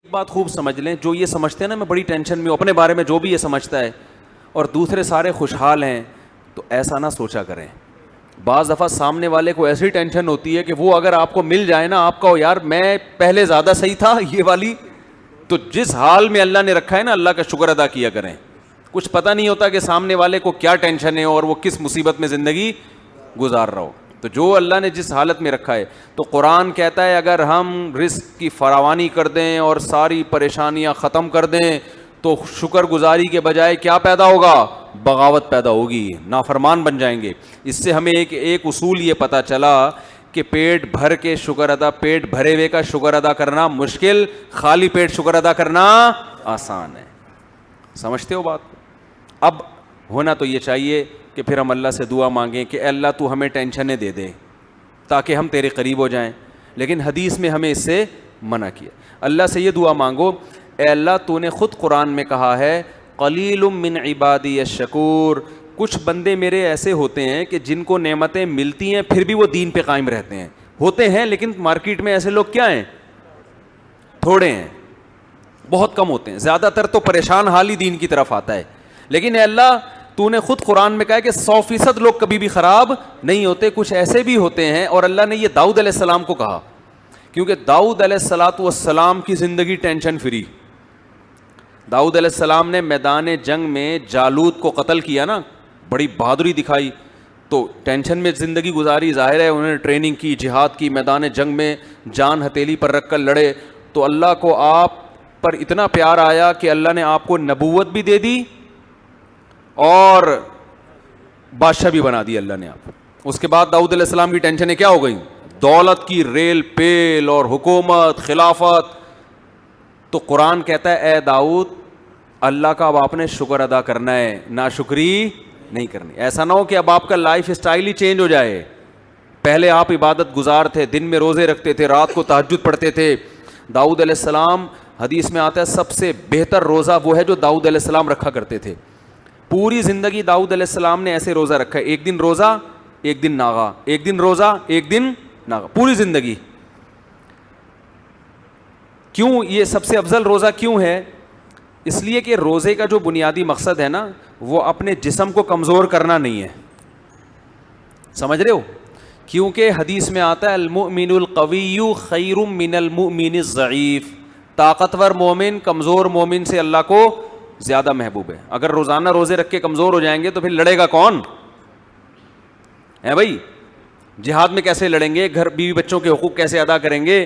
بات خوب سمجھ لیں, جو یہ سمجھتے ہیں نا میں بڑی ٹینشن میں ہوں اپنے بارے میں, جو بھی یہ سمجھتا ہے اور دوسرے سارے خوشحال ہیں, تو ایسا نہ سوچا کریں. بعض دفعہ سامنے والے کو ایسی ٹینشن ہوتی ہے کہ وہ اگر آپ کو مل جائے نا, آپ کا یار میں پہلے زیادہ صحیح تھا یہ والی, تو جس حال میں اللہ نے رکھا ہے نا اللہ کا شکر ادا کیا کریں. کچھ پتہ نہیں ہوتا کہ سامنے والے کو کیا ٹینشن ہے اور وہ کس مصیبت میں زندگی گزار رہا ہو. تو جو اللہ نے جس حالت میں رکھا ہے, تو قرآن کہتا ہے اگر ہم رزق کی فراوانی کر دیں اور ساری پریشانیاں ختم کر دیں تو شکر گزاری کے بجائے کیا پیدا ہوگا؟ بغاوت پیدا ہوگی, نافرمان بن جائیں گے. اس سے ہمیں ایک اصول یہ پتہ چلا کہ پیٹ بھر کے شکر ادا, پیٹ بھرے ہوئے کا شکر ادا کرنا مشکل, خالی پیٹ شکر ادا کرنا آسان ہے. سمجھتے ہو بات؟ اب ہونا تو یہ چاہیے کہ پھر ہم اللہ سے دعا مانگیں کہ اے اللہ تو ہمیں ٹینشنیں دے دے تاکہ ہم تیرے قریب ہو جائیں, لیکن حدیث میں ہمیں اس سے منع کیا. اللہ سے یہ دعا مانگو, اے اللہ تو نے خود قرآن میں کہا ہے قلیل من عبادی الشکور, کچھ بندے میرے ایسے ہوتے ہیں کہ جن کو نعمتیں ملتی ہیں پھر بھی وہ دین پہ قائم رہتے ہیں. ہوتے ہیں لیکن مارکیٹ میں ایسے لوگ کیا ہیں؟ تھوڑے ہیں, بہت کم ہوتے ہیں. زیادہ تر تو پریشان حال ہی دین کی طرف آتا ہے. لیکن اے اللہ تو نے خود قرآن میں کہا ہے کہ 100% لوگ کبھی بھی خراب نہیں ہوتے, کچھ ایسے بھی ہوتے ہیں. اور اللہ نے یہ داؤد علیہ السلام کو کہا کیونکہ داؤد علیہ السلام کی زندگی ٹینشن فری. داؤد علیہ السلام نے میدان جنگ میں جالوت کو قتل کیا نا, بڑی بہادری دکھائی, تو ٹینشن میں زندگی گزاری. ظاہر ہے انہوں نے ٹریننگ کی, جہاد کی, میدان جنگ میں جان ہتھیلی پر رکھ کر لڑے. تو اللہ کو آپ پر اتنا پیار آیا کہ اللہ نے آپ کو نبوت بھی دے دی اور بادشاہ بھی بنا دی اللہ نے آپ. اس کے بعد داؤد علیہ السلام کی ٹینشنیں کیا ہو گئیں؟ دولت کی ریل پیل اور حکومت, خلافت. تو قرآن کہتا ہے اے داؤد اللہ کا اب آپ نے شکر ادا کرنا ہے, ناشکری نہیں کرنی. ایسا نہ ہو کہ اب آپ کا لائف اسٹائل ہی چینج ہو جائے. پہلے آپ عبادت گزار تھے, دن میں روزے رکھتے تھے, رات کو تہجد پڑھتے تھے. داؤد علیہ السلام, حدیث میں آتا ہے سب سے بہتر روزہ وہ ہے جو داؤد علیہ السلام رکھا کرتے تھے. پوری زندگی داؤد علیہ السلام نے ایسے روزہ رکھا ہے, ایک دن روزہ ایک دن ناغا, ایک دن روزہ ایک دن ناغا, پوری زندگی. کیوں یہ سب سے افضل روزہ کیوں ہے؟ اس لیے کہ روزے کا جو بنیادی مقصد ہے نا وہ اپنے جسم کو کمزور کرنا نہیں ہے. سمجھ رہے ہو؟ کیونکہ حدیث میں آتا ہے المؤمن القوی خیر من المؤمن الضعیف, طاقتور مومن کمزور مومن سے اللہ کو زیادہ محبوب ہے. اگر روزانہ روزے رکھ کے کمزور ہو جائیں گے تو پھر لڑے گا کون ہے بھائی؟ جہاد میں کیسے لڑیں گے؟ گھر بیوی بچوں کے حقوق کیسے ادا کریں گے؟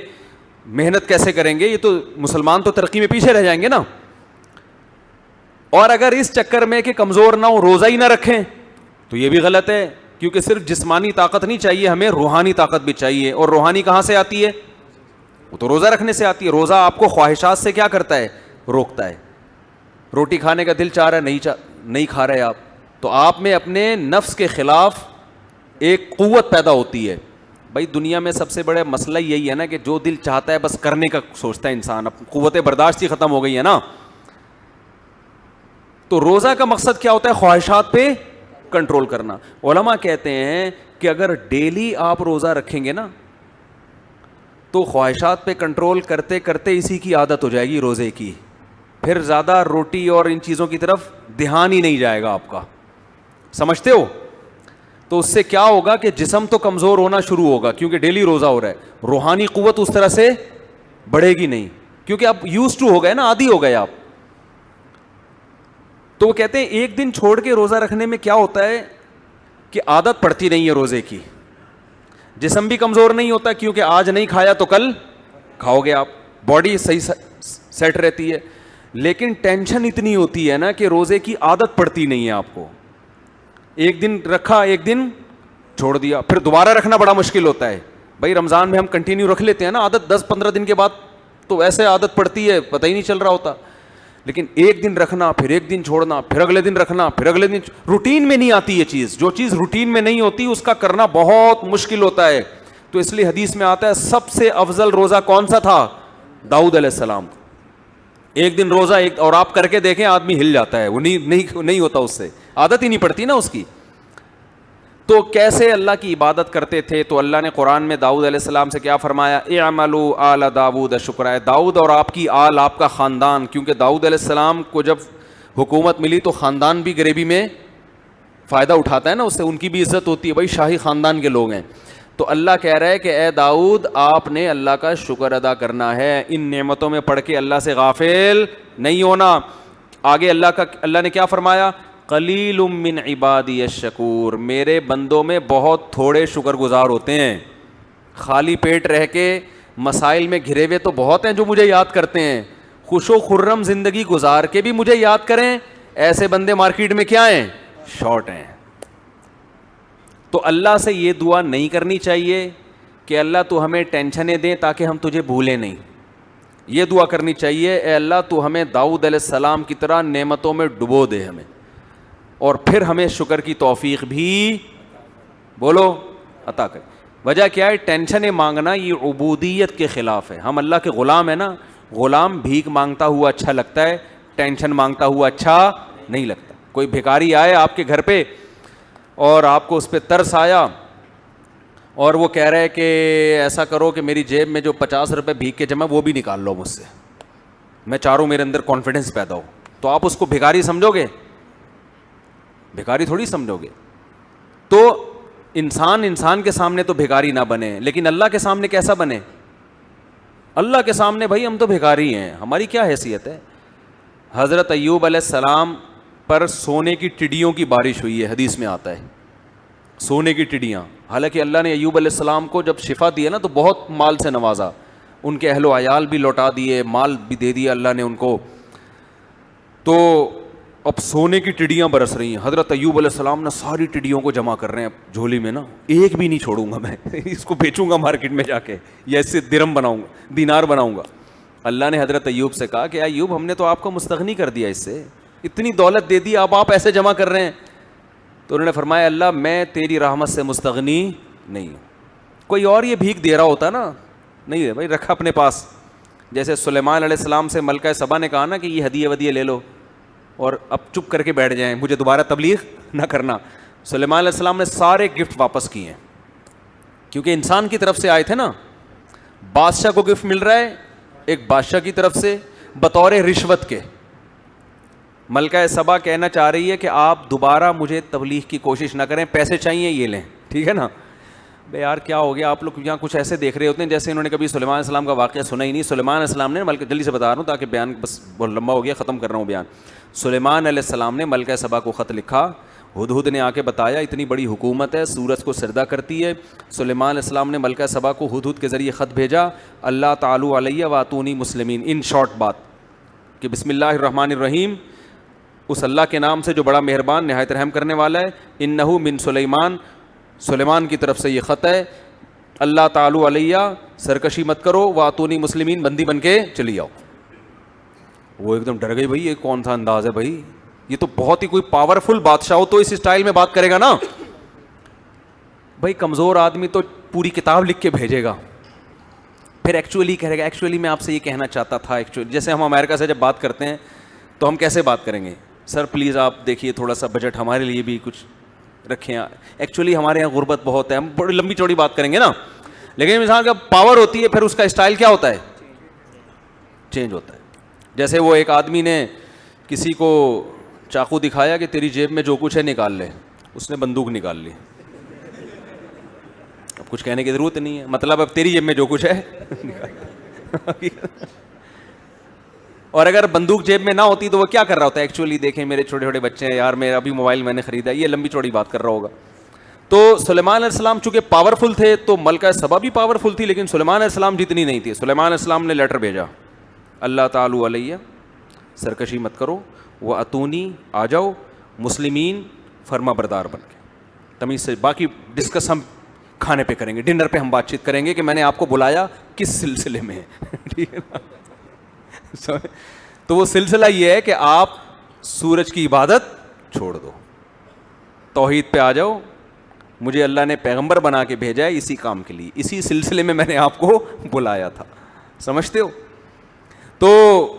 محنت کیسے کریں گے؟ یہ تو مسلمان تو ترقی میں پیچھے رہ جائیں گے نا. اور اگر اس چکر میں کہ کمزور نہ ہو روزہ ہی نہ رکھیں تو یہ بھی غلط ہے, کیونکہ صرف جسمانی طاقت نہیں چاہیے, ہمیں روحانی طاقت بھی چاہیے. اور روحانی کہاں سے آتی ہے؟ وہ تو روزہ رکھنے سے آتی ہے. روزہ آپ کو خواہشات سے کیا کرتا ہے؟ روکتا ہے. روٹی کھانے کا دل چاہ رہا ہے, نہیں کھا رہے آپ, تو آپ میں اپنے نفس کے خلاف ایک قوت پیدا ہوتی ہے. بھائی دنیا میں سب سے بڑا مسئلہ یہی ہے نا کہ جو دل چاہتا ہے بس کرنے کا سوچتا ہے انسان, اب قوت برداشت ہی ختم ہو گئی ہے نا. تو روزہ کا مقصد کیا ہوتا ہے؟ خواہشات پہ کنٹرول کرنا. علماء کہتے ہیں کہ اگر ڈیلی آپ روزہ رکھیں گے نا تو خواہشات پہ کنٹرول کرتے کرتے اسی کی عادت ہو جائے گی روزے کی, پھر زیادہ روٹی اور ان چیزوں کی طرف دھیان ہی نہیں جائے گا آپ کا. سمجھتے ہو؟ تو اس سے کیا ہوگا کہ جسم تو کمزور ہونا شروع ہوگا کیونکہ ڈیلی روزہ ہو رہا ہے, روحانی قوت اس طرح سے بڑھے گی نہیں کیونکہ آپ یوز ٹو ہو گئے نا, عادی ہو گئے آپ. تو وہ کہتے ہیں ایک دن چھوڑ کے روزہ رکھنے میں کیا ہوتا ہے کہ عادت پڑتی نہیں ہے روزے کی. جسم بھی کمزور نہیں ہوتا کیونکہ آج نہیں کھایا تو کل کھاؤ گے آپ, باڈی صحیح سیٹ رہتی ہے. لیکن ٹینشن اتنی ہوتی ہے نا کہ روزے کی عادت پڑتی نہیں ہے آپ کو. ایک دن رکھا ایک دن چھوڑ دیا, پھر دوبارہ رکھنا بڑا مشکل ہوتا ہے. بھائی رمضان میں ہم کنٹینیو رکھ لیتے ہیں نا, عادت 10-15 دن کے بعد تو ایسے عادت پڑتی ہے پتہ ہی نہیں چل رہا ہوتا. لیکن ایک دن رکھنا پھر ایک دن چھوڑنا پھر اگلے دن رکھنا پھر اگلے دن, روٹین میں نہیں آتی یہ چیز. جو چیز روٹین میں نہیں ہوتی اس کا کرنا بہت مشکل ہوتا ہے. تو اس لیے حدیث میں آتا ہے سب سے افضل روزہ کون سا تھا؟ داؤد علیہ السلام. ایک دن روزہ ایک, اور آپ کر کے دیکھیں آدمی ہل جاتا ہے, وہ نہیں ہوتا, اس سے عادت ہی نہیں پڑتی نا اس کی. تو کیسے اللہ کی عبادت کرتے تھے؟ تو اللہ نے قرآن میں داؤد علیہ السلام سے کیا فرمایا؟ اعملوا آل داؤد شکرا، داؤد اور آپ کی آل، آپ کا خاندان، کیونکہ داؤد علیہ السلام کو جب حکومت ملی تو خاندان بھی غریبی میں فائدہ اٹھاتا ہے نا، اس سے ان کی بھی عزت ہوتی ہے، بھائی شاہی خاندان کے لوگ ہیں. تو اللہ کہہ رہا ہے کہ اے داؤد آپ نے اللہ کا شکر ادا کرنا ہے، ان نعمتوں میں پڑھ کے اللہ سے غافل نہیں ہونا. آگے اللہ نے کیا فرمایا؟ قلیل من عبادی الشکور، میرے بندوں میں بہت تھوڑے شکر گزار ہوتے ہیں. خالی پیٹ رہ کے مسائل میں گھرے ہوئے تو بہت ہیں جو مجھے یاد کرتے ہیں، خوش و خرم زندگی گزار کے بھی مجھے یاد کریں، ایسے بندے مارکیٹ میں کیا ہیں؟ شارٹ ہیں. تو اللہ سے یہ دعا نہیں کرنی چاہیے کہ اللہ تو ہمیں ٹینشنیں دیں تاکہ ہم تجھے بھولیں نہیں. یہ دعا کرنی چاہیے اے اللہ تو ہمیں داؤد علیہ السلام کی طرح نعمتوں میں ڈبو دے ہمیں، اور پھر ہمیں شکر کی توفیق بھی بولو عطا کر. وجہ کیا ہے؟ ٹینشنیں مانگنا یہ عبودیت کے خلاف ہے. ہم اللہ کے غلام ہیں نا، غلام بھیک مانگتا ہوا اچھا لگتا ہے، ٹینشن مانگتا ہوا اچھا نہیں لگتا. کوئی بھکاری آئے آپ کے گھر پہ اور آپ کو اس پہ ترس آیا اور وہ کہہ رہے کہ ایسا کرو کہ میری جیب میں جو 50 روپے بھیک کے جمع وہ بھی نکال لو مجھ سے، میں چاہوں میرے اندر کانفیڈنس پیدا ہو، تو آپ اس کو بھکاری سمجھو گے؟ بھکاری تھوڑی سمجھو گے. تو انسان کے سامنے تو بھکاری نہ بنے، لیکن اللہ کے سامنے کیسا بنے؟ اللہ کے سامنے بھائی ہم تو بھکاری ہیں، ہماری کیا حیثیت ہے؟ حضرت ایوب علیہ السلام پر سونے کی ٹڈیوں کی بارش ہوئی ہے، حدیث میں آتا ہے سونے کی ٹڈیاں. حالانکہ اللہ نے ایوب علیہ السلام کو جب شفا دی نا تو بہت مال سے نوازا، ان کے اہل و عیال بھی لوٹا دیے، مال بھی دے دیا اللہ نے ان کو. تو اب سونے کی ٹڈیاں برس رہی ہیں. حضرت ایوب علیہ السلام نے ساری ٹڈیوں کو جمع کر رہے ہیں جھولی میں نا، ایک بھی نہیں چھوڑوں گا میں اس کو بیچوں گا مارکیٹ میں جا کے، یا اس سے درم بناؤں گا، دینار بناؤں گا. اللہ نے حضرت ایوب سے کہا کہ ایوب ہم نے تو آپ کو مستغنی کر دیا، اس سے اتنی دولت دے دی، اب آپ ایسے جمع کر رہے ہیں. تو انہوں نے فرمایا اللہ میں تیری رحمت سے مستغنی نہیں ہوں. کوئی اور یہ بھیک دے رہا ہوتا نا، نہیں ہے بھائی، رکھا اپنے پاس. جیسے سلیمان علیہ السلام سے ملکہ سبا نے کہا نا کہ یہ ہدیے ودیے لے لو اور اب چپ کر کے بیٹھ جائیں، مجھے دوبارہ تبلیغ نہ کرنا. سلیمان علیہ السلام نے سارے گفٹ واپس کیے ہیں، کیونکہ انسان کی طرف سے آئے تھے نا. بادشاہ کو گفٹ مل رہا ہے ایک بادشاہ کی طرف سے بطور رشوت کے. ملکہ سبا کہنا چاہ رہی ہے کہ آپ دوبارہ مجھے تبلیغ کی کوشش نہ کریں، پیسے چاہیے یہ لیں، ٹھیک ہے نا. بے یار کیا ہو گیا، آپ لوگ یہاں کچھ ایسے دیکھ رہے ہوتے ہیں جیسے انہوں نے کبھی سلیمان علیہ السلام کا واقعہ سنا ہی نہیں. سلیمان علیہ السلام نے ملکہ، جلدی سے بتا رہا ہوں تاکہ بیان بس بہت لمبا ہو گیا، ختم کر رہا ہوں بیان. سلیمان علیہ السلام نے ملکہ سبا کو خط لکھا، ہدہد نے آ کے بتایا اتنی بڑی حکومت ہے، سورج کو سجدہ کرتی ہے. سلیمان علیہ السلام نے ملکہ سبا کو ہدہد کے ذریعے خط بھیجا، اللہ تعالی علیہ واتونی مسلمین. ان شارٹ بات کہ بسم اللہ الرحمن الرحیم، اس اللہ کے نام سے جو بڑا مہربان نہایت رحم کرنے والا ہے. انہو من سلیمان، سلیمان کی طرف سے یہ خط ہے. اللہ تعالی علیہ، سرکشی مت کرو، واتونی مسلمین، بندی بن کے چلی آؤ. وہ ایک دم ڈر گئی، بھائی یہ کون سا انداز ہے بھائی، یہ تو بہت ہی کوئی پاورفل بادشاہ ہو تو اس اسٹائل میں بات کرے گا نا. بھائی کمزور آدمی تو پوری کتاب لکھ کے بھیجے گا، پھر ایکچولی کہے گا ایکچولی میں آپ سے یہ کہنا چاہتا تھا. ایکچولی جیسے ہم امریکہ سے جب بات کرتے ہیں تو ہم کیسے بات کریں گے؟ سر پلیز آپ دیکھیے تھوڑا سا بجٹ ہمارے لیے بھی کچھ رکھیں، ایکچولی ہمارے یہاں غربت بہت ہے. ہم بڑی لمبی چوڑی بات کریں گے نا، لیکن انسان کا پاور ہوتی ہے پھر اس کا اسٹائل کیا ہوتا ہے؟ چینج ہوتا ہے. جیسے وہ ایک آدمی نے کسی کو چاقو دکھایا کہ تیری جیب میں جو کچھ ہے نکال لے، اس نے بندوق نکال لی. اب کچھ کہنے کی ضرورت نہیں ہے، مطلب اب تیری جیب میں جو کچھ ہے اور اگر بندوق جیب میں نہ ہوتی تو وہ کیا کر رہا ہوتا ہے؟ ایکچولی دیکھیں میرے چھوٹے چھوٹے بچے ہیں یار، میرا ابھی موبائل میں نے خریدا، یہ لمبی چوڑی بات کر رہا ہوگا. تو سلیمان علیہ السلام چونکہ پاورفل تھے تو ملکہ سبا بھی پاورفل تھی، لیکن سلیمان علیہ السلام جتنی نہیں تھی. سلیمان علیہ السلام نے لیٹر بھیجا، اللہ تعالی علیہ، سرکشی مت کرو، وہ اتونی، آ جاؤ، مسلمین، فرما بردار بن کے. تمیز سے باقی ڈسکس ہم کھانے پہ کریں گے، ڈنر پہ ہم بات چیت کریں گے کہ میں نے آپ کو بلایا کس سلسلے میں ہے، ٹھیک ہے نا. تو وہ سلسلہ یہ ہے کہ آپ سورج کی عبادت چھوڑ دو، توحید پہ آ جاؤ. مجھے اللہ نے پیغمبر بنا کے بھیجا ہے اسی کام کے لیے، اسی سلسلے میں نے آپ کو بلایا تھا. سمجھتے ہو؟ تو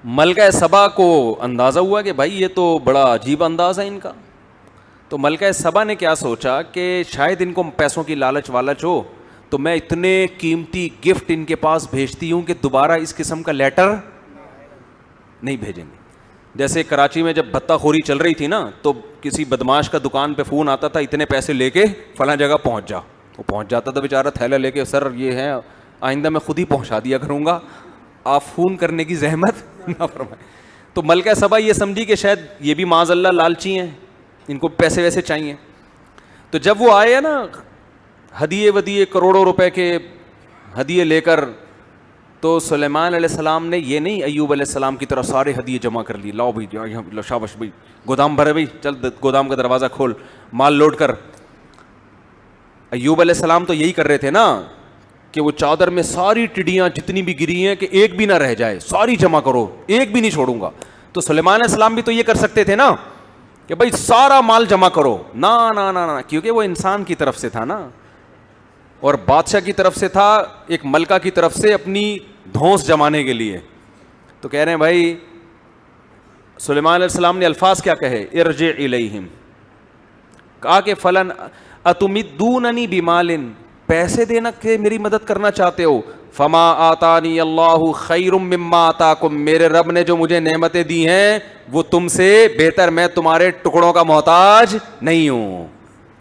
ملکہ سبا کو اندازہ ہوا کہ بھائی یہ تو بڑا عجیب انداز ہے ان کا. تو ملکہ سبا نے کیا سوچا کہ شاید ان کو پیسوں کی لالچ والچ ہو، تو میں اتنے قیمتی گفٹ ان کے پاس بھیجتی ہوں کہ دوبارہ اس قسم کا لیٹر نہیں بھیجیں گے. جیسے کراچی میں جب بھتہ خوری چل رہی تھی نا، تو کسی بدماش کا دکان پہ فون آتا تھا، اتنے پیسے لے کے فلاں جگہ پہنچ جا. وہ پہنچ جاتا تھا بیچارہ تھیلا لے کے، سر یہ ہے آئندہ میں خود ہی پہنچا دیا کروں گا، آپ فون کرنے کی زحمت نہ فرمائیں. تو ملکہ سبا یہ سمجھی کہ شاید یہ بھی معاذ اللہ لالچی ہیں، ان کو پیسے ویسے چاہیے. تو جب وہ آئے نا ہدیے ودیے کروڑوں روپے کے ہدیے لے کر، تو سلیمان علیہ السلام نے یہ نہیں ایوب علیہ السلام کی طرح سارے ہدیے جمع کر لیے، لاؤ بھائی شاباش بھائی گودام بھرے بھائی، چل گودام کا دروازہ کھول مال لوڈ کر. ایوب علیہ السلام تو یہی کر رہے تھے نا کہ وہ چادر میں ساری ٹڈیاں جتنی بھی گری ہیں کہ ایک بھی نہ رہ جائے، ساری جمع کرو، ایک بھی نہیں چھوڑوں گا. تو سلیمان علیہ السلام بھی تو یہ کر سکتے تھے نا کہ بھائی سارا مال جمع کرو، نہ کیونکہ وہ انسان کی طرف سے تھا نا، اور بادشاہ کی طرف سے تھا، ایک ملکہ کی طرف سے اپنی دھونس جمانے کے لیے. تو کہہ رہے ہیں بھائی سلیمان علیہ السلام نے الفاظ کیا کہے، ارجع الیہم، کہا کہ فلن اتمدوننی بمال، پیسے دینا کہ میری مدد کرنا چاہتے ہو، فما آتانی اللہ خیر مما آتاکم، میرے رب نے جو مجھے نعمتیں دی ہیں وہ تم سے بہتر، میں تمہارے ٹکڑوں کا محتاج نہیں ہوں.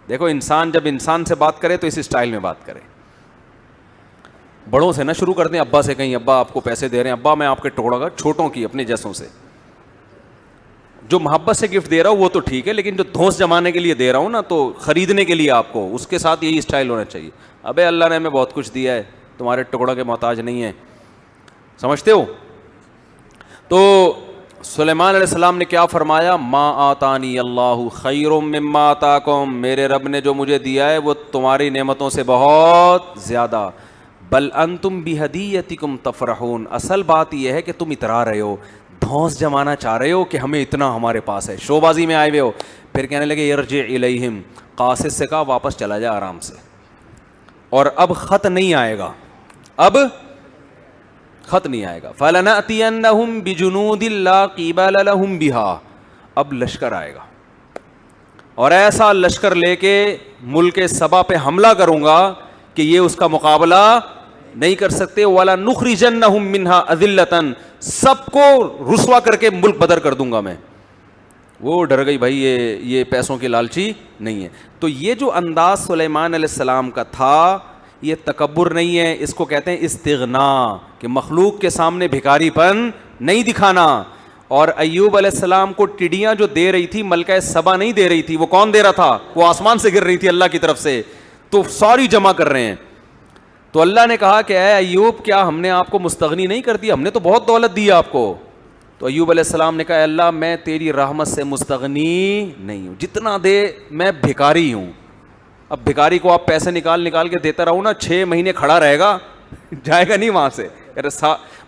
دیکھو انسان جب انسان سے بات کرے تو اس اسٹائل میں بات کرے. بڑوں سے نہ شروع کر دیں، ابا سے کہیں ابا آپ کو پیسے دے رہے ہیں، ابا میں آپ کے ٹکڑوں کا، چھوٹوں کی اپنے جیسوں سے. جو محبت سے گفٹ دے رہا ہوں وہ تو ٹھیک ہے، لیکن جو دھونس جمانے کے لیے دے رہا ہوں نا، تو خریدنے کے لیے آپ کو اس کے ساتھ یہی اسٹائل ہونا چاہیے. ابے اللہ نے ہمیں بہت کچھ دیا ہے، تمہارے ٹکڑوں کے محتاج نہیں ہے. سمجھتے ہو؟ تو سلیمان علیہ السلام نے کیا فرمایا، ما آتانی اللہ خیر مما آتاکم، میرے رب نے جو مجھے دیا ہے وہ تمہاری نعمتوں سے بہت زیادہ. بل انتم بہدیتکم تفرحون، اصل بات یہ ہے کہ تم اترا رہے ہو، دھونس جمانا چاہ رہے ہو کہ ہمیں اتنا ہمارے پاس ہے، شو بازی میں آئے ہوئے ہو. پھر کہنے لگے ارجع الیہم، قاصد سے کہا واپس چلا جا آرام سے، اور اب خط نہیں آئے گا، اب خط نہیں آئے گا. فَلَنَأْتِيَنَّهُمْ بِجُنُودٍ لَا قِبَالَ لَهُمْ بِهَا، اب لشکر آئے گا اور ایسا لشکر لے کے ملک سبا پہ حملہ کروں گا کہ یہ اس کا مقابلہ نہیں کر سکتے. وَلَا نُخْرِجَنَّهُمْ مِنْهَا أَذِلَّةً، سب کو رسوا کر کے ملک بدر کر دوں گا میں. وہ ڈر گئی بھائی یہ پیسوں کی لالچی نہیں ہے. تو یہ جو انداز سلیمان علیہ السلام کا تھا یہ تکبر نہیں ہے، اس کو کہتے ہیں استغنا، کہ مخلوق کے سامنے بھکاری پن نہیں دکھانا. اور ایوب علیہ السلام کو ٹڈیاں جو دے رہی تھی ملکہ سبا نہیں دے رہی تھی، وہ کون دے رہا تھا؟ وہ آسمان سے گر رہی تھی اللہ کی طرف سے، تو ساری جمع کر رہے ہیں. تو اللہ نے کہا کہ اے ایوب کیا ہم نے آپ کو مستغنی نہیں کر دیا، ہم نے تو بہت دولت دی آپ کو. تو ایوب علیہ السلام نے کہا اللہ میں تیری رحمت سے مستغنی نہیں ہوں، جتنا دے میں بھکاری ہوں. اب بھکاری کو آپ پیسے نکال کے دیتا رہو نا، 6 مہینے کھڑا رہے گا، جائے گا نہیں وہاں سے،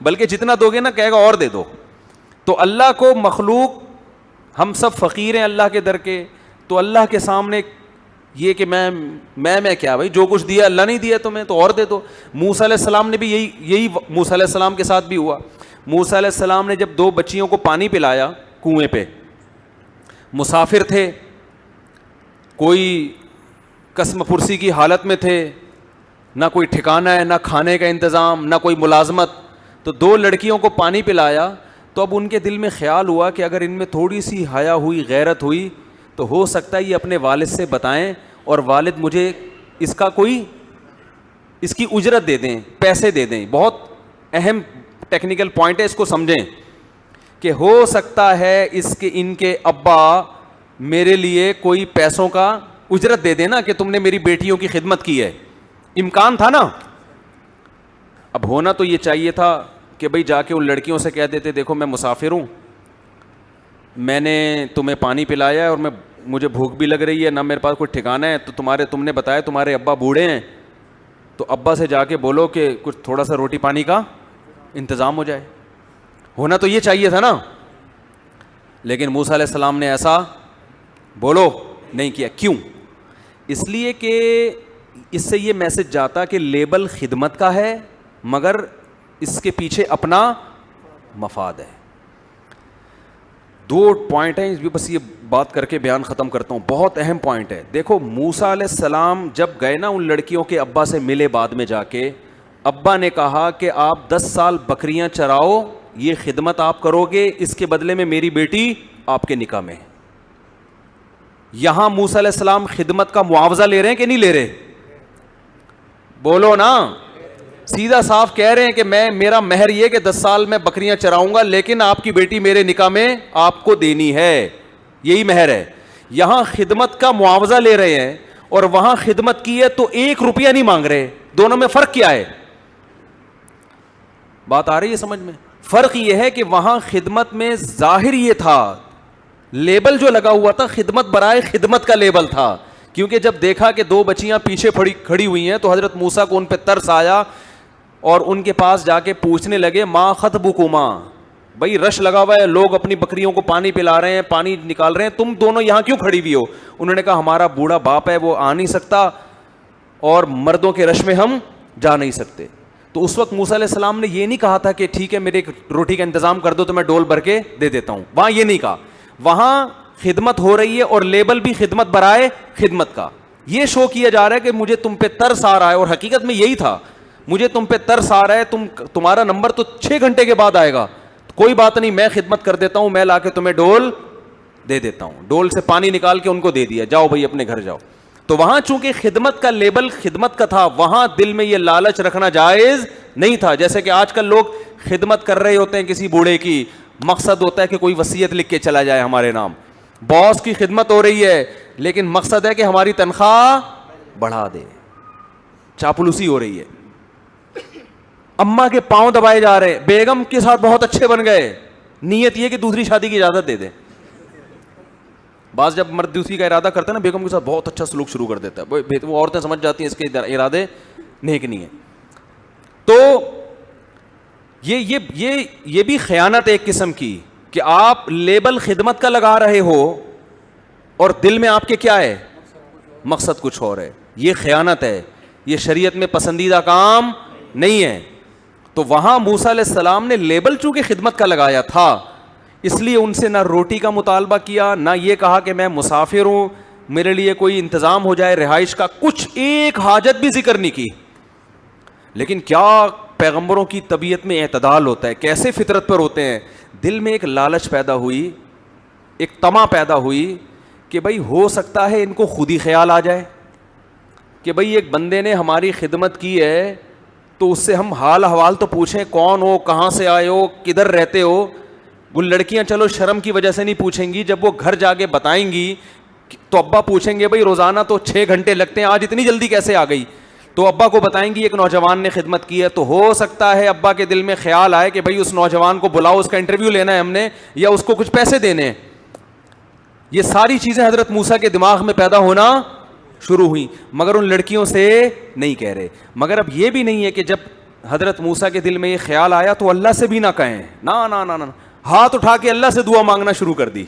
بلکہ جتنا دو گے نا کہے گا اور دے دو. تو اللہ کو مخلوق، ہم سب فقیر ہیں اللہ کے در کے، تو اللہ کے سامنے یہ کہ میں کیا بھائی، جو کچھ دیا اللہ نہیں دیا تمہیں تو اور دے دو. موسیٰ علیہ السلام نے بھی یہی موسیٰ علیہ السلام کے ساتھ بھی ہوا. موسیٰ علیہ السلام نے جب 2 بچیوں کو پانی پلایا کنویں پہ، مسافر تھے، کوئی قسم پرسی کی حالت میں تھے، نہ کوئی ٹھکانہ ہے، نہ کھانے کا انتظام، نہ کوئی ملازمت. تو 2 لڑکیوں کو پانی پلایا، تو اب ان کے دل میں خیال ہوا کہ اگر ان میں تھوڑی سی حیا ہوئی، غیرت ہوئی، تو ہو سکتا ہے یہ اپنے والد سے بتائیں اور والد مجھے اس کی اجرت دے دیں، پیسے دے دیں. بہت اہم ٹیکنیکل پوائنٹ ہے، اس کو سمجھیں کہ ہو سکتا ہے ان کے ابا میرے لیے کوئی پیسوں کا اجرت دے دینا کہ تم نے میری بیٹیوں کی خدمت کی ہے. امکان تھا نا. اب ہونا تو یہ چاہیے تھا کہ بھئی جا کے ان لڑکیوں سے کہہ دیتے دیکھو میں مسافر ہوں، میں نے تمہیں پانی پلایا ہے اور مجھے بھوک بھی لگ رہی ہے، نہ میرے پاس کوئی ٹھکانہ ہے، تو تم نے بتایا تمہارے ابا بوڑھے ہیں، تو ابا سے جا کے بولو کہ کچھ تھوڑا سا روٹی پانی کا انتظام ہو جائے. ہونا تو یہ چاہیے تھا نا. لیکن موسیٰ علیہ السلام نے ایسا بولو نہیں کیا. کیوں؟ اس لیے کہ اس سے یہ میسج جاتا کہ لیبل خدمت کا ہے مگر اس کے پیچھے اپنا مفاد ہے. 2 پوائنٹ ہیں، بس یہ بات کر کے بیان ختم کرتا ہوں, بہت اہم پوائنٹ ہے. دیکھو موسیٰ علیہ السلام جب گئے نا ان لڑکیوں کے ابا سے ملے, بعد میں جا کے ابا نے کہا کہ آپ 10 سال بکریاں چراؤ, یہ خدمت آپ کرو گے, اس کے بدلے میں میری بیٹی آپ کے نکاح میں. یہاں موسیٰ علیہ السلام خدمت کا معاوضہ لے رہے ہیں کہ نہیں لے رہے؟ بولو نا, سیدھا صاف کہہ رہے ہیں کہ میرا مہر یہ کہ 10 سال میں بکریاں چراؤں گا, لیکن آپ کی بیٹی میرے نکاح میں آپ کو دینی ہے, یہی مہر ہے. یہاں خدمت کا معاوضہ لے رہے ہیں اور وہاں خدمت کی ہے تو 1 روپیہ نہیں مانگ رہے. دونوں میں فرق کیا ہے؟ بات آ رہی ہے سمجھ میں؟ فرق یہ ہے کہ وہاں خدمت میں ظاہر یہ تھا, لیبل جو لگا ہوا تھا خدمت برائے خدمت کا لیبل تھا, کیونکہ جب دیکھا کہ 2 بچیاں پیچھے کھڑی ہوئی ہیں تو حضرت موسیٰ کو ان پہ ترس آیا اور ان کے پاس جا کے پوچھنے لگے ما خطبکما, بھائی رش لگا ہوا ہے, لوگ اپنی بکریوں کو پانی پلا رہے ہیں, پانی نکال رہے ہیں, تم دونوں یہاں کیوں کھڑی ہوئی ہو؟ انہوں نے کہا ہمارا بوڑھا باپ ہے, وہ آ نہیں سکتا اور مردوں کے رش میں ہم جا نہیں سکتے. تو اس وقت موسیٰ علیہ السلام نے یہ نہیں کہا تھا کہ ٹھیک ہے میرے روٹی کا انتظام کر دو تو میں ڈول بھر کے دے دیتا ہوں, وہاں یہ نہیں کہا. وہاں خدمت ہو رہی ہے اور لیبل بھی خدمت برائے خدمت کا. یہ شو کیا جا رہا ہے کہ مجھے تم پہ ترس آ رہا ہے, اور حقیقت میں یہی تھا, مجھے تم پہ ترس آ رہا ہے, تمہارا نمبر تو 6 گھنٹے کے بعد آئے گا, کوئی بات نہیں میں خدمت کر دیتا ہوں, میں لا کے تمہیں ڈول دے دیتا ہوں. ڈول سے پانی نکال کے ان کو دے دیا, جاؤ بھائی اپنے گھر جاؤ. تو وہاں چونکہ خدمت کا لیبل خدمت کا تھا, وہاں دل میں یہ لالچ رکھنا جائز نہیں تھا. جیسے کہ آج کل لوگ خدمت کر رہے ہوتے ہیں کسی بوڑھے کی, مقصد ہوتا ہے کہ کوئی وصیت لکھ کے چلا جائے ہمارے نام. باس کی خدمت ہو رہی ہے لیکن مقصد ہے کہ ہماری تنخواہ بڑھا دے, چاپلوسی ہو رہی ہے. اماں کے پاؤں دبائے جا رہے, بیگم کے ساتھ بہت اچھے بن گئے, نیت یہ کہ دوسری شادی کی اجازت دے دے. بعض جب مرد دوسری کا ارادہ کرتا ہے نا, بیگم کے ساتھ بہت اچھا سلوک شروع کر دیتا ہے, وہ عورتیں سمجھ جاتی ہیں اس کے ارادے نیک نہیں ہیں. تو یہ بھی خیانت ایک قسم کی کہ آپ لیبل خدمت کا لگا رہے ہو اور دل میں آپ کے کیا ہے, مقصد کچھ اور ہے. یہ خیانت ہے, یہ شریعت میں پسندیدہ کام نہیں ہے. تو وہاں موسیٰ علیہ السلام نے لیبل چونکہ خدمت کا لگایا تھا, اس لیے ان سے نہ روٹی کا مطالبہ کیا, نہ یہ کہا کہ میں مسافر ہوں میرے لیے کوئی انتظام ہو جائے رہائش کا, کچھ ایک حاجت بھی ذکر نہیں کی. لیکن کیا پیغمبروں کی طبیعت میں اعتدال ہوتا ہے, کیسے فطرت پر ہوتے ہیں. دل میں ایک لالچ پیدا ہوئی, ایک طمع پیدا ہوئی کہ بھائی ہو سکتا ہے ان کو خود ہی خیال آ جائے کہ بھائی ایک بندے نے ہماری خدمت کی ہے تو اس سے ہم حال احوال تو پوچھیں, کون ہو, کہاں سے آئے ہو, کدھر رہتے ہو. وہ لڑکیاں چلو شرم کی وجہ سے نہیں پوچھیں گی, جب وہ گھر جا کے بتائیں گی تو ابا پوچھیں گے بھائی روزانہ تو 6 گھنٹے لگتے ہیں, آج اتنی جلدی کیسے آ گئی. تو ابا کو بتائیں گی ایک نوجوان نے خدمت کی ہے, تو ہو سکتا ہے ابا کے دل میں خیال آئے کہ بھائی اس نوجوان کو بلاؤ, اس کا انٹرویو لینا ہے ہم نے, یا اس کو کچھ پیسے دینے ہیں. یہ ساری چیزیں حضرت موسیٰ کے دماغ میں پیدا ہونا شروع ہوئی, مگر ان لڑکیوں سے نہیں کہہ رہے. مگر اب یہ بھی نہیں ہے کہ جب حضرت موسیٰ کے دل میں یہ خیال آیا تو اللہ سے بھی نہ کہیں, نہ, ہاتھ اٹھا کے اللہ سے دعا مانگنا شروع کر دی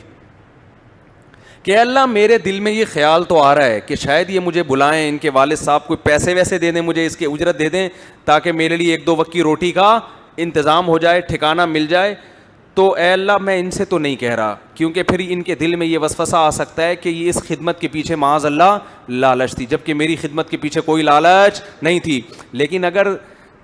کہ اللہ میرے دل میں یہ خیال تو آ رہا ہے کہ شاید یہ مجھے بلائیں, ان کے والد صاحب کوئی پیسے ویسے دے دیں مجھے, اس کی اجرت دے دیں تاکہ میرے لیے 1-2 وقت کی روٹی کا انتظام ہو جائے, ٹھکانہ مل جائے. تو اے اللہ میں ان سے تو نہیں کہہ رہا, کیونکہ پھر ان کے دل میں یہ وسوسہ آ سکتا ہے کہ یہ اس خدمت کے پیچھے معاذ اللہ لالچ تھی, جبکہ میری خدمت کے پیچھے کوئی لالچ نہیں تھی. لیکن اگر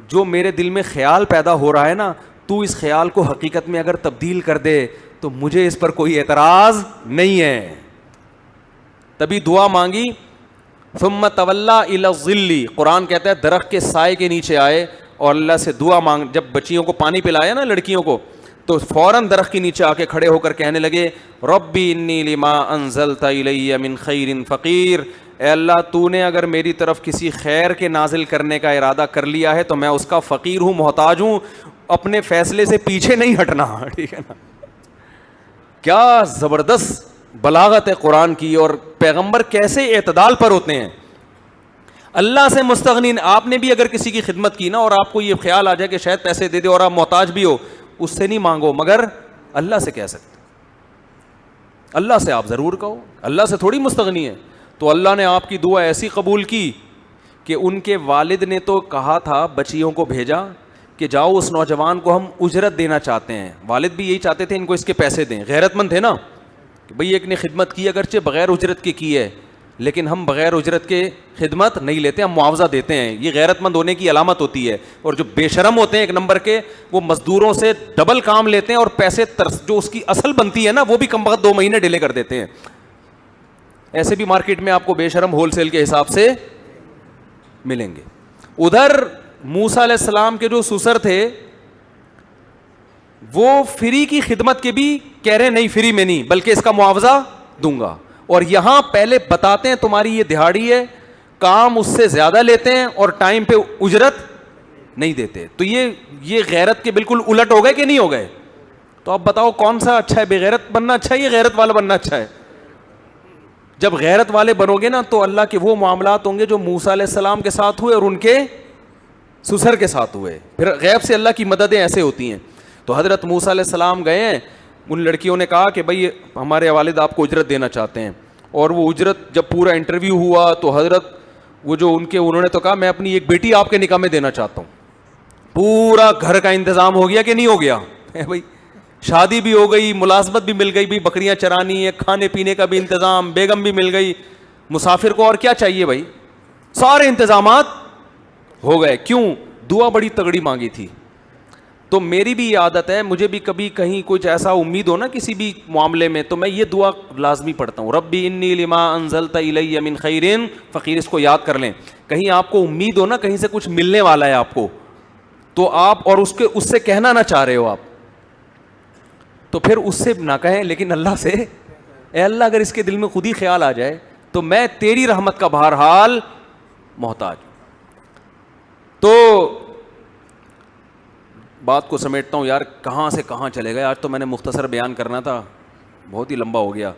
جو میرے دل میں خیال پیدا ہو رہا ہے نا, تو اس خیال کو حقیقت میں اگر تبدیل کر دے تو مجھے اس پر کوئی اعتراض نہیں ہے. تبھی دعا مانگی. ثم تولا الی الظل, قرآن کہتا ہے درخت کے سائے کے نیچے آئے اور اللہ سے دعا مانگ. جب بچیوں کو پانی پلایا نا لڑکیوں کو, تو فوراً درخت کے نیچے آ کے کھڑے ہو کر کہنے لگے ربی انی لما انزلت الی من خیر فقیر, اے اللہ تو نے اگر میری طرف کسی خیر کے نازل کرنے کا ارادہ کر لیا ہے تو میں اس کا فقیر ہوں, محتاج ہوں, اپنے فیصلے سے پیچھے نہیں ہٹنا. ٹھیک ہے نا, کیا زبردست بلاغت ہے قرآن کی, اور پیغمبر کیسے اعتدال پر ہوتے ہیں. اللہ سے مستغنی, آپ نے بھی اگر کسی کی خدمت کی نا اور آپ کو یہ خیال آ جائے کہ شاید پیسے دے دے اور آپ محتاج بھی ہو, اس سے نہیں مانگو, مگر اللہ سے کہہ سکتے, اللہ سے آپ ضرور کہو, اللہ سے تھوڑی مستغنی ہے. تو اللہ نے آپ کی دعا ایسی قبول کی کہ ان کے والد نے تو کہا تھا, بچیوں کو بھیجا کہ جاؤ اس نوجوان کو ہم اجرت دینا چاہتے ہیں. والد بھی یہی چاہتے تھے ان کو اس کے پیسے دیں, غیرت مند تھے نا. کہ بھئی ایک نے خدمت کی اگرچہ بغیر اجرت کے کی ہے, لیکن ہم بغیر اجرت کے خدمت نہیں لیتے, ہم معاوضہ دیتے ہیں. یہ غیرت مند ہونے کی علامت ہوتی ہے. اور جو بے شرم ہوتے ہیں ایک نمبر کے, وہ مزدوروں سے ڈبل کام لیتے ہیں اور پیسے جو اس کی اصل بنتی ہے نا وہ بھی کم وقت 2 مہینے ڈیلے کر دیتے ہیں. ایسے بھی مارکیٹ میں آپ کو بے شرم ہول سیل کے حساب سے ملیں گے. ادھر موسیٰ علیہ السلام کے جو سسر تھے وہ فری کی خدمت کے بھی کہہ رہے نہیں, فری میں نہیں بلکہ اس کا معاوضہ دوں گا. اور یہاں پہلے بتاتے ہیں تمہاری یہ دہاڑی ہے, کام اس سے زیادہ لیتے ہیں اور ٹائم پہ اجرت نہیں دیتے. تو یہ غیرت کے بالکل الٹ ہو گئے کہ نہیں ہو گئے؟ تو اب بتاؤ کون سا اچھا ہے, بے غیرت بننا اچھا ہے یا غیرت والا بننا اچھا ہے؟ جب غیرت والے بنو گے نا تو اللہ کے وہ معاملات ہوں گے جو موسیٰ علیہ السلام کے ساتھ ہوئے اور ان کے سسر کے ساتھ ہوئے. پھر غیب سے اللہ کی مددیں ایسے ہوتی ہیں. تو حضرت موسیٰ علیہ السلام گئے ہیں, ان لڑکیوں نے کہا کہ بھئی ہمارے والد آپ کو اجرت دینا چاہتے ہیں. اور وہ اجرت جب پورا انٹرویو ہوا تو حضرت وہ جو انہوں نے تو کہا میں اپنی ایک بیٹی آپ کے نکاح میں دینا چاہتا ہوں. پورا گھر کا انتظام ہو گیا کہ نہیں ہو گیا بھائی, شادی بھی ہو گئی, ملازمت بھی مل گئی, بھی بکریاں چرانی ہے, کھانے پینے کا بھی انتظام, بیگم بھی مل گئی, مسافر کو اور کیا چاہیے بھائی, سارے انتظامات ہو گئے. کیوں؟ دعا بڑی تگڑی مانگی تھی. تو میری بھی یہ عادت ہے, مجھے بھی کبھی کہیں کچھ ایسا امید ہو نا کسی بھی معاملے میں تو میں یہ دعا لازمی پڑھتا ہوں, ربی انی لما انزلت الی من خیر فقیر. اس کو یاد کر لیں, کہیں آپ کو امید ہو نا کہیں سے کچھ ملنے والا ہے آپ کو, تو آپ اور اس سے کہنا نہ چاہ رہے ہو آپ, تو پھر اس سے نہ کہیں, لیکن اللہ سے, اے اللہ اگر اس کے دل میں خود ہی خیال آ جائے تو میں تیری رحمت کا بہرحال محتاج. تو بات کو سمیٹتا ہوں یار, کہاں سے کہاں چلے گئے. آج تو میں نے مختصر بیان کرنا تھا, بہت ہی لمبا ہو گیا.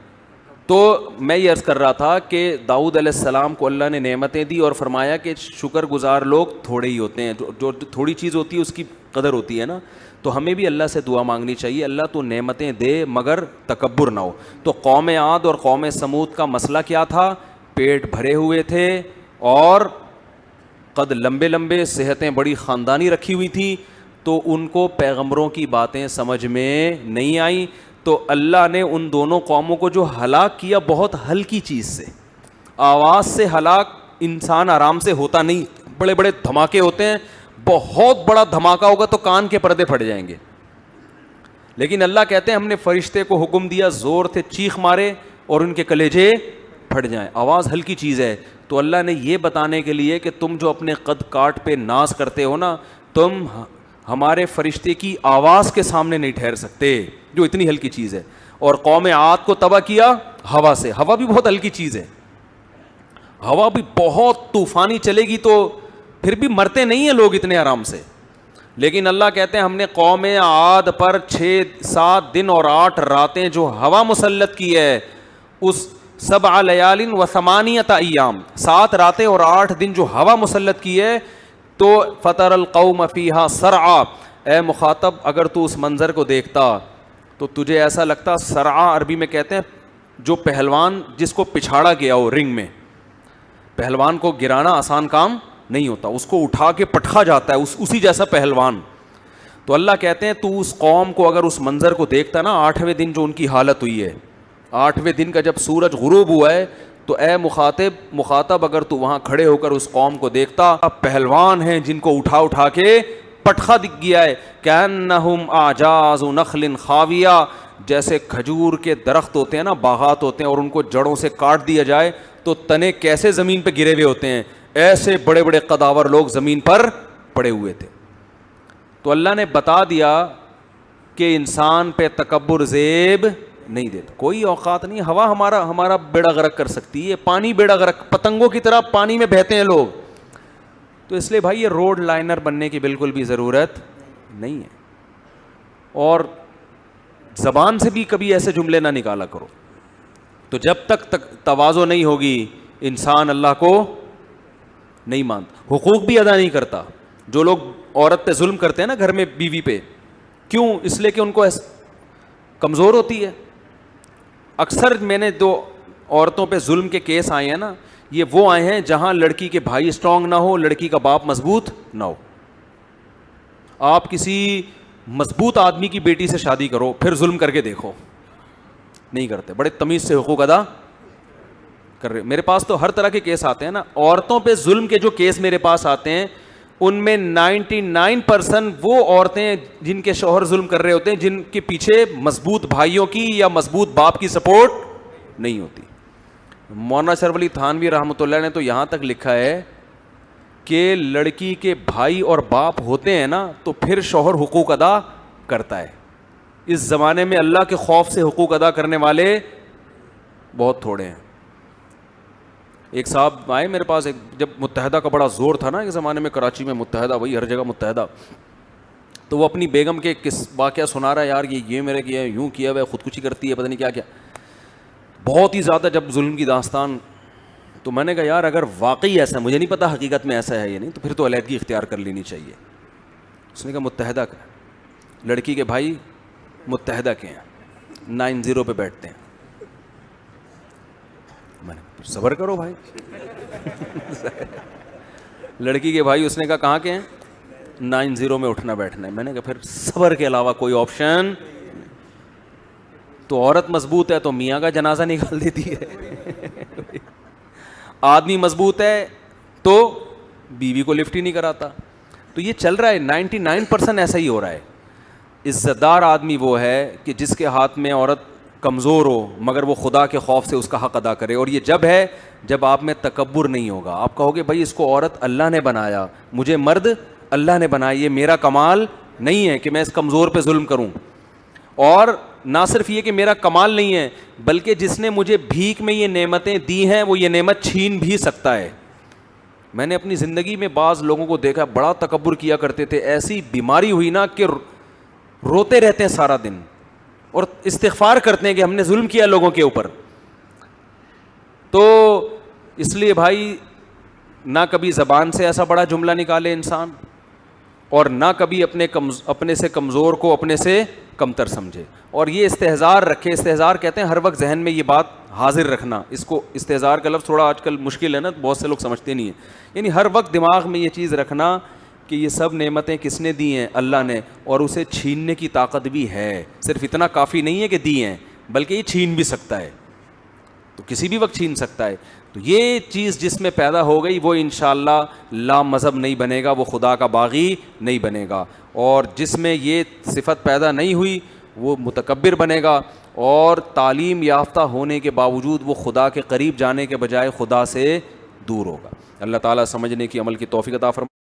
تو میں یہ عرض کر رہا تھا کہ داؤد علیہ السلام کو اللہ نے نعمتیں دی اور فرمایا کہ شکر گزار لوگ تھوڑے ہی ہوتے ہیں, جو تھوڑی چیز ہوتی ہے اس کی قدر ہوتی ہے نا. تو ہمیں بھی اللہ سے دعا مانگنی چاہیے, اللہ تو نعمتیں دے مگر تکبر نہ ہو. تو قوم عاد اور قوم سمود کا مسئلہ کیا تھا؟ پیٹ بھرے ہوئے تھے اور قد لمبے لمبے, صحتیں بڑی خاندانی رکھی ہوئی تھیں, تو ان کو پیغمبروں کی باتیں سمجھ میں نہیں آئیں. تو اللہ نے ان دونوں قوموں کو جو ہلاک کیا بہت ہلکی چیز سے, آواز سے ہلاک انسان آرام سے ہوتا نہیں, بڑے بڑے دھماکے ہوتے ہیں, بہت بڑا دھماکہ ہوگا تو کان کے پردے پھٹ جائیں گے. لیکن اللہ کہتے ہیں ہم نے فرشتے کو حکم دیا, زور سے چیخ مارے اور ان کے کلیجے پھٹ جائیں. آواز ہلکی چیز ہے. تو اللہ نے یہ بتانے کے لیے کہ تم جو اپنے قد کاٹ پہ ناز کرتے ہو نا, تم ہمارے فرشتے کی آواز کے سامنے نہیں ٹھہر سکتے جو اتنی ہلکی چیز ہے. اور قوم عاد کو تباہ کیا ہوا سے. ہوا بھی بہت ہلکی چیز ہے, ہوا بھی بہت طوفانی چلے گی تو پھر بھی مرتے نہیں ہیں لوگ اتنے آرام سے. لیکن اللہ کہتے ہیں ہم نے قوم عاد پر 6-7 دن اور 8 راتیں جو ہوا مسلط کی ہے, اس 7 لیال و 8 ایام, 7 راتیں اور 8 دن جو ہوا مسلط کی ہے, تو فطر القوم فیہا سرعا. اے مخاطب اگر تو اس منظر کو دیکھتا تو تجھے ایسا لگتا, سرعا عربی میں کہتے ہیں جو پہلوان جس کو پچھاڑا گیا ہو رنگ میں, پہلوان کو گرانا آسان کام نہیں ہوتا, اس کو اٹھا کے پٹخا جاتا ہے, اسی جیسا پہلوان. تو اللہ کہتے ہیں تو اس قوم کو اگر اس منظر کو دیکھتا نا, 8ویں دن جو ان کی حالت ہوئی ہے, 8ویں دن کا جب سورج غروب ہوا ہے, تو اے مخاطب اگر تو وہاں کھڑے ہو کر اس قوم کو دیکھتا, پہلوان ہیں جن کو اٹھا کے پٹخا دکھ گیا ہے. کأنہم اعجاز نخل خاویہ, جیسے کھجور کے درخت ہوتے ہیں نا, باغات ہوتے ہیں, اور ان کو جڑوں سے کاٹ دیا جائے تو تنے کیسے زمین پہ گرے ہوئے ہوتے ہیں, ایسے بڑے بڑے قداور لوگ زمین پر پڑے ہوئے تھے. تو اللہ نے بتا دیا کہ انسان پہ تکبر زیب نہیں دیتا, کوئی اوقات نہیں. ہوا ہمارا بیڑا غرق کر سکتی ہے, پانی بیڑا غرق, پتنگوں کی طرح پانی میں بہتے ہیں لوگ. تو اس لیے بھائی یہ روڈ لائنر بننے کی بالکل بھی ضرورت نہیں ہے, اور زبان سے بھی کبھی ایسے جملے نہ نکالا کرو. تو جب تک تواضع نہیں ہوگی انسان اللہ کو نہیں مانتا, حقوق بھی ادا نہیں کرتا. جو لوگ عورت پہ ظلم کرتے ہیں نا گھر میں بیوی پہ, کیوں؟ اس لیے کہ ان کو کمزور ہوتی ہے. اکثر میں نے جو عورتوں پہ ظلم کے کیس آئے ہیں نا, یہ وہ آئے ہیں جہاں لڑکی کے بھائی اسٹرانگ نہ ہو, لڑکی کا باپ مضبوط نہ ہو. آپ کسی مضبوط آدمی کی بیٹی سے شادی کرو, پھر ظلم کر کے دیکھو, نہیں کرتے, بڑے تمیز سے حقوق ادا کر رہے. میرے پاس تو ہر طرح کے کیس آتے ہیں نا. عورتوں پہ ظلم کے جو کیس میرے پاس آتے ہیں ان میں 99% وہ عورتیں جن کے شوہر ظلم کر رہے ہوتے ہیں, جن کے پیچھے مضبوط بھائیوں کی یا مضبوط باپ کی سپورٹ نہیں ہوتی. مولانا اشرف علی تھانوی رحمۃ اللہ نے تو یہاں تک لکھا ہے کہ لڑکی کے بھائی اور باپ ہوتے ہیں نا تو پھر شوہر حقوق ادا کرتا ہے. اس زمانے میں اللہ کے خوف سے حقوق ادا کرنے والے بہت تھوڑے ہیں. ایک صاحب آئے میرے پاس, جب متحدہ کا بڑا زور تھا نا ایک زمانے میں, کراچی میں متحدہ, وہی ہر جگہ متحدہ, تو وہ اپنی بیگم کے کس واقعہ سنا رہا ہے, یار یہ میرے کیا ہے, یوں کیا ہوا ہے, خودکشی کرتی ہے, پتہ نہیں کیا کیا, بہت ہی زیادہ جب ظلم کی داستان. تو میں نے کہا یار اگر واقعی ایسا, مجھے نہیں پتا حقیقت میں ایسا ہے یا نہیں, تو پھر تو علیحدگی اختیار کر لینی چاہیے. اس نے کہا متحدہ کا, لڑکی کے بھائی متحدہ کے ہیں, 90 پہ بیٹھتے ہیں. میں نے صبر کرو بھائی. لڑکی کے بھائی, اس نے کہا کہاں کے ہیں, 90 میں اٹھنا بیٹھنا ہے. میں نے کہا پھر صبر کے علاوہ کوئی آپشن. تو عورت مضبوط ہے تو میاں کا جنازہ نکال دیتی ہے, آدمی مضبوط ہے تو بیوی کو لفٹ ہی نہیں کراتا. تو یہ چل رہا ہے, 99% ایسا ہی ہو رہا ہے. عزت دار آدمی وہ ہے کہ جس کے ہاتھ میں عورت کمزور ہو مگر وہ خدا کے خوف سے اس کا حق ادا کرے. اور یہ جب ہے جب آپ میں تکبر نہیں ہوگا. آپ کہو گے بھائی اس کو عورت اللہ نے بنایا, مجھے مرد اللہ نے بنایا, یہ میرا کمال نہیں ہے کہ میں اس کمزور پہ ظلم کروں. اور نہ صرف یہ کہ میرا کمال نہیں ہے بلکہ جس نے مجھے بھیک میں یہ نعمتیں دی ہیں وہ یہ نعمت چھین بھی سکتا ہے. میں نے اپنی زندگی میں بعض لوگوں کو دیکھا بڑا تکبر کیا کرتے تھے, ایسی بیماری ہوئی نا کہ روتے رہتے ہیں سارا دن اور استغفار کرتے ہیں کہ ہم نے ظلم کیا لوگوں کے اوپر. تو اس لیے بھائی نہ کبھی زبان سے ایسا بڑا جملہ نکالے انسان, اور نہ کبھی اپنے سے کمزور کو اپنے سے کمتر سمجھے. اور یہ استحضار رکھے, استحضار کہتے ہیں ہر وقت ذہن میں یہ بات حاضر رکھنا. اس کو استحضار کا لفظ تھوڑا آج کل مشکل ہے نا, بہت سے لوگ سمجھتے نہیں ہیں. یعنی ہر وقت دماغ میں یہ چیز رکھنا کہ یہ سب نعمتیں کس نے دی ہیں, اللہ نے, اور اسے چھیننے کی طاقت بھی ہے. صرف اتنا کافی نہیں ہے کہ دی ہیں بلکہ یہ چھین بھی سکتا ہے, تو کسی بھی وقت چھین سکتا ہے. تو یہ چیز جس میں پیدا ہو گئی وہ انشاءاللہ لا مذہب نہیں بنے گا, وہ خدا کا باغی نہیں بنے گا. اور جس میں یہ صفت پیدا نہیں ہوئی وہ متکبر بنے گا, اور تعلیم یافتہ ہونے کے باوجود وہ خدا کے قریب جانے کے بجائے خدا سے دور ہوگا. اللہ تعالیٰ سمجھنے کی عمل کی توفیق عطا فرمائے.